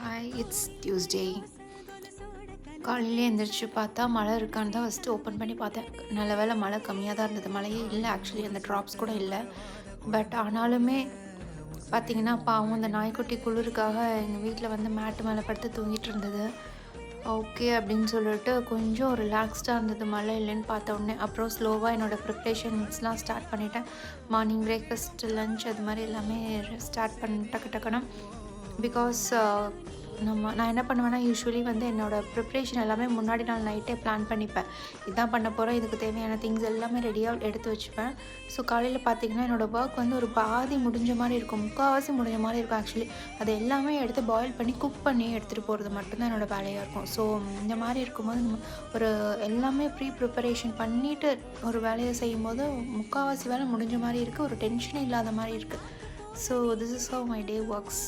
Hi, it's Tuesday. காலையிலே எந்திரிச்சு பார்த்தா மழை இருக்கான்னு தான் ஃபஸ்ட்டு ஓப்பன் பண்ணி பார்த்தேன். நல்ல வேளை மழை கம்மியாக தான் இருந்தது. மழையே இல்லை ஆக்சுவலி, அந்த ட்ராப்ஸ் கூட இல்லை. பட் ஆனாலுமே பார்த்தீங்கன்னா, பாவம் அந்த நாய்க்குட்டி குளிருக்காக எங்கள் வீட்டில் வந்து மேட்டு மேலே படுத்து தூங்கிட்டு இருந்தது. ஓகே அப்படின்னு சொல்லிட்டு கொஞ்சம் ரிலாக்ஸ்டாக இருந்தது மழை இல்லைன்னு பார்த்த உடனே. அப்புறம் ஸ்லோவாக என்னோடய ப்ரிப்ரேஷன்ஸ்லாம் ஸ்டார்ட் பண்ணிட்டேன். மார்னிங் பிரேக்ஃபாஸ்ட், லன்ச் அது மாதிரி எல்லாமே ஸ்டார்ட் டக்கு டக்குன்னு. பிகாஸ் நான் என்ன பண்ணுவேன்னா, யூஸ்வலி வந்து என்னோடய ப்ரிப்ரேஷன் எல்லாமே முன்னாடி நாள் நைட்டே பிளான் பண்ணிப்பேன். இதான் பண்ண போகிறேன், இதுக்கு தேவையான திங்ஸ் எல்லாமே ரெடியாக எடுத்து வச்சுப்பேன். ஸோ காலையில் பார்த்திங்கன்னா என்னோடய ஒர்க் வந்து ஒரு பாதி முடிஞ்ச மாதிரி இருக்கும், முக்கால்வாசி முடிஞ்ச மாதிரி இருக்கும் ஆக்சுவலி. அது எல்லாமே எடுத்து பாயில் பண்ணி குக் பண்ணி எடுத்துகிட்டு போகிறது மட்டும்தான் என்னோடய வேலையாக இருக்கும். ஸோ இந்த மாதிரி இருக்கும்போது நம்ம ஒரு எல்லாமே ப்ரிப்பரேஷன் பண்ணிவிட்டு ஒரு வேலையை செய்யும்போது முக்கால்வாசி வேலை முடிஞ்ச மாதிரி இருக்குது, ஒரு டென்ஷனே இல்லாத மாதிரி இருக்குது. So this is how my day works.